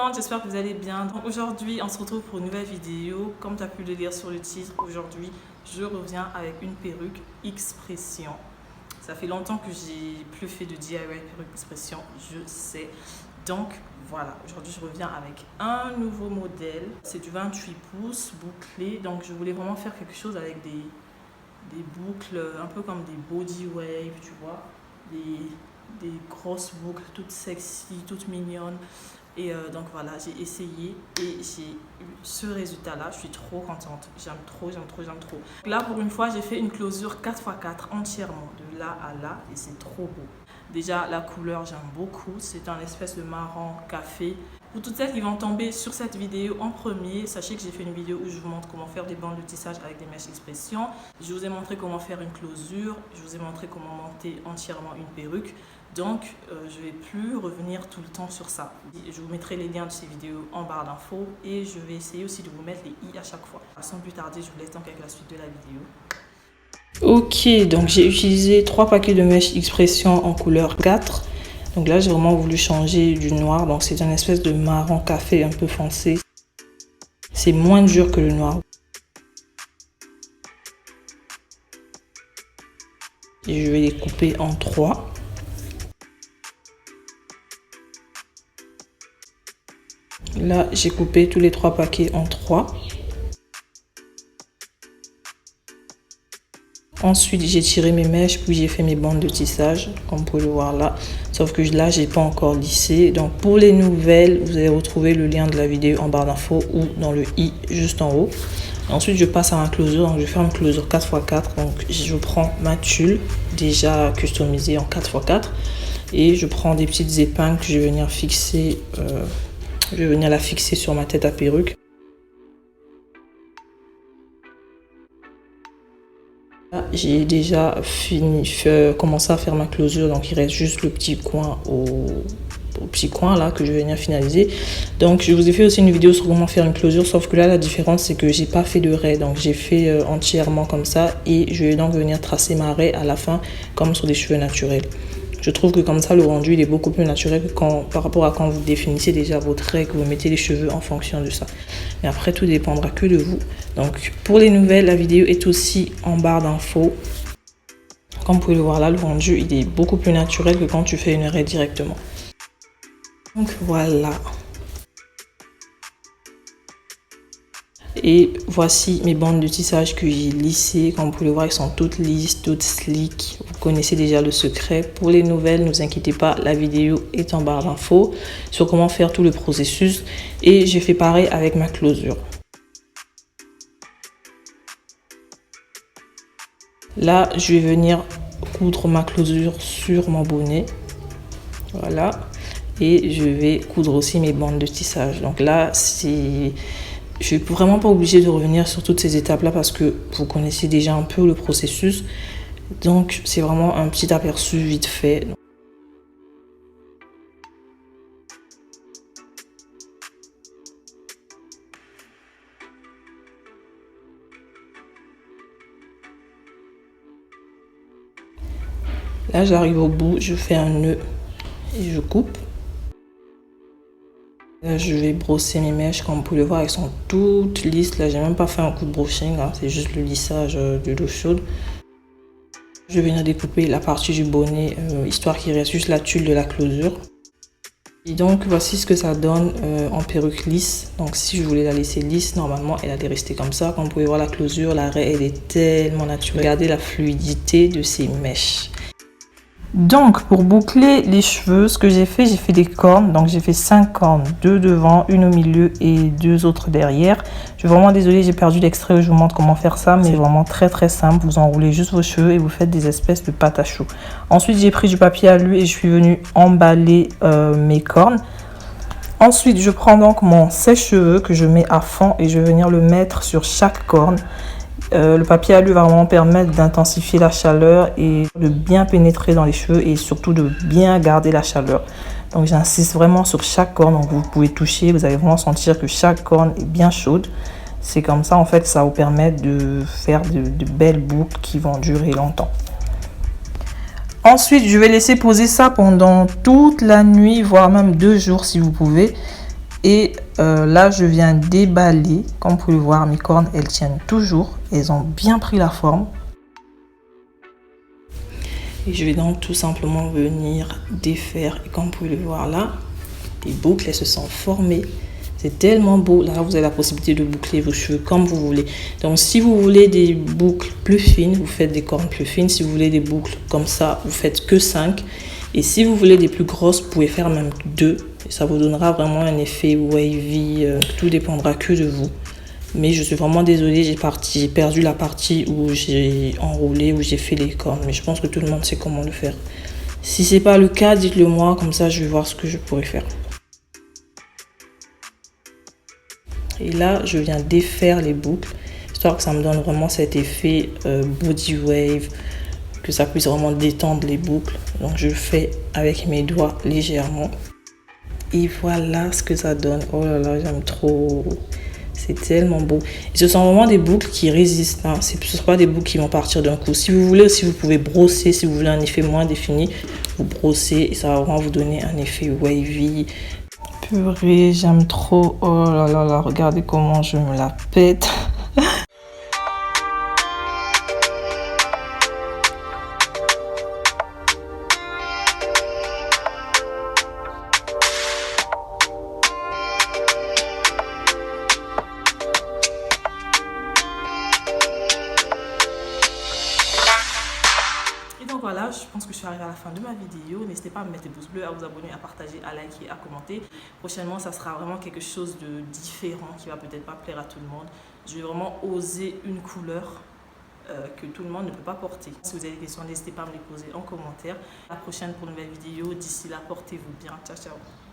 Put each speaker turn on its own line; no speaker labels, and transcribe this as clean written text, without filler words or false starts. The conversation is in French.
monde, j'espère que vous allez bien. Donc aujourd'hui, on se retrouve pour une nouvelle vidéo. Comme tu as pu le lire sur le titre, aujourd'hui, je reviens avec une perruque expression. Ça fait longtemps que j'ai plus fait de DIY perruque expression, je sais. Donc voilà, aujourd'hui je reviens avec un nouveau modèle. C'est du 28 pouces bouclé. Donc je voulais vraiment faire quelque chose avec des boucles, un peu comme des body waves, tu vois. Des grosses boucles toutes sexy, toutes mignonnes. Et donc voilà, j'ai essayé et j'ai eu ce résultat là. Je suis trop contente, j'aime trop. Là pour une fois j'ai fait une closure 4x4 entièrement de là à là et c'est trop beau. Déjà la couleur j'aime beaucoup, c'est un espèce de marron café. Pour toutes celles qui vont tomber sur cette vidéo en premier, sachez que j'ai fait une vidéo où je vous montre comment faire des bandes de tissage avec des mèches expression. Je vous ai montré comment faire une closure, je vous ai montré comment monter entièrement une perruque. Donc, je ne vais plus revenir tout le temps sur ça. Je vous mettrai les liens de ces vidéos en barre d'infos et je vais essayer aussi de vous mettre les i à chaque fois. Sans plus tarder, je vous laisse donc avec la suite de la vidéo. Ok, donc j'ai utilisé 3 paquets de mèches expression en couleur 4. Donc là, j'ai vraiment voulu changer du noir. Donc c'est une espèce de marron café un peu foncé. C'est moins dur que le noir. Et je vais les couper en 3. Là, j'ai coupé tous les 3 paquets en 3. Ensuite, j'ai tiré mes mèches, puis j'ai fait mes bandes de tissage, comme vous pouvez le voir là. Sauf que là, j'ai pas encore lissé. Donc, pour les nouvelles, vous allez retrouver le lien de la vidéo en barre d'infos ou dans le i juste en haut. Ensuite, je passe à ma closure. Donc, je vais faire une closure 4x4. Donc, je prends ma tulle déjà customisée en 4x4 et je prends des petites épingles que je vais venir fixer. Je vais venir la fixer sur ma tête à perruque. J'ai déjà commencé à faire ma closure, donc il reste juste le petit coin au petit coin là que je vais venir finaliser. Donc je vous ai fait aussi une vidéo sur comment faire une closure, sauf que là la différence c'est que j'ai pas fait de raie, donc j'ai fait entièrement comme ça et je vais donc venir tracer ma raie à la fin comme sur des cheveux naturels. Je trouve que comme ça, le rendu il est beaucoup plus naturel que par rapport à quand vous définissez déjà votre raie, que vous mettez les cheveux en fonction de ça. Mais après, tout dépendra que de vous. Donc, pour les nouvelles, la vidéo est aussi en barre d'infos. Comme vous pouvez le voir là, le rendu il est beaucoup plus naturel que quand tu fais une raie directement. Donc, voilà. Et voici mes bandes de tissage que j'ai lissées. Comme vous pouvez le voir, elles sont toutes lisses, toutes slick. Vous connaissez déjà le secret. Pour les nouvelles, ne vous inquiétez pas, la vidéo est en barre d'infos sur comment faire tout le processus. Et j'ai fait pareil avec ma closure. Là, je vais venir coudre ma closure sur mon bonnet. Voilà. Et je vais coudre aussi mes bandes de tissage. Donc là, je suis vraiment pas obligée de revenir sur toutes ces étapes là parce que vous connaissez déjà un peu le processus. Donc c'est vraiment un petit aperçu vite fait. Là j'arrive au bout, je fais un nœud et je coupe. Là, je vais brosser mes mèches, comme vous pouvez le voir, elles sont toutes lisses. Là, j'ai même pas fait un coup de brushing, c'est juste le lissage de l'eau chaude. Je vais venir découper la partie du bonnet, histoire qu'il reste juste la tulle de la closure. Et donc, voici ce que ça donne en perruque lisse. Donc, si je voulais la laisser lisse, normalement, elle allait rester comme ça. Comme vous pouvez voir, la closure, la raie, elle est tellement naturelle. Regardez la fluidité de ces mèches. Donc, pour boucler les cheveux, ce que j'ai fait des cornes. Donc, j'ai fait 5 cornes, 2 devant, une au milieu et 2 autres derrière. Je suis vraiment désolée, j'ai perdu l'extrait où je vous montre comment faire ça, mais c'est vraiment très simple. Vous enroulez juste vos cheveux et vous faites des espèces de pâte à choux. Ensuite, j'ai pris du papier alu et je suis venue emballer mes cornes. Ensuite, je prends donc mon sèche-cheveux que je mets à fond et je vais venir le mettre sur chaque corne. Le papier alu va vraiment permettre d'intensifier la chaleur et de bien pénétrer dans les cheveux et surtout de bien garder la chaleur. Donc j'insiste vraiment sur chaque corne, donc vous pouvez toucher, vous allez vraiment sentir que chaque corne est bien chaude. C'est comme ça en fait que ça vous permet de faire de belles boucles qui vont durer longtemps. Ensuite, je vais laisser poser ça pendant toute la nuit, voire même 2 jours si vous pouvez. Et là, je viens déballer. Comme vous pouvez le voir, mes cornes, elles tiennent toujours. Elles ont bien pris la forme. Et je vais donc tout simplement venir défaire. Et comme vous pouvez le voir là, les boucles, elles se sont formées. C'est tellement beau. Là, vous avez la possibilité de boucler vos cheveux comme vous voulez. Donc, si vous voulez des boucles plus fines, vous faites des cornes plus fines. Si vous voulez des boucles comme ça, vous faites que 5. Et si vous voulez des plus grosses, vous pouvez faire même 2. Et ça vous donnera vraiment un effet wavy. Tout dépendra que de vous. Mais je suis vraiment désolée, j'ai perdu la partie où j'ai enroulé, où j'ai fait les cornes. Mais je pense que tout le monde sait comment le faire. Si ce n'est pas le cas, dites-le moi, comme ça je vais voir ce que je pourrais faire. Et là, je viens défaire les boucles, histoire que ça me donne vraiment cet effet body wave, que ça puisse vraiment détendre les boucles. Donc je fais avec mes doigts légèrement. Et voilà ce que ça donne. Oh là là, j'aime trop. C'est tellement beau. Et ce sont vraiment des boucles qui résistent. Hein. Ce ne sont pas des boucles qui vont partir d'un coup. Si vous voulez aussi, vous pouvez brosser. Si vous voulez un effet moins défini, vous brossez et ça va vraiment vous donner un effet wavy. Purée, j'aime trop. Oh là là là, regardez comment je me la pète. Et donc voilà, je pense que je suis arrivée à la fin de ma vidéo. N'hésitez pas à me mettre des pouces bleus, à vous abonner, à partager, à liker, à commenter. Prochainement, ça sera vraiment quelque chose de différent qui va peut-être pas plaire à tout le monde. Je vais vraiment oser une couleur que tout le monde ne peut pas porter. Si vous avez des questions, n'hésitez pas à me les poser en commentaire. À la prochaine pour une nouvelle vidéo. D'ici là, portez-vous bien. Ciao, ciao.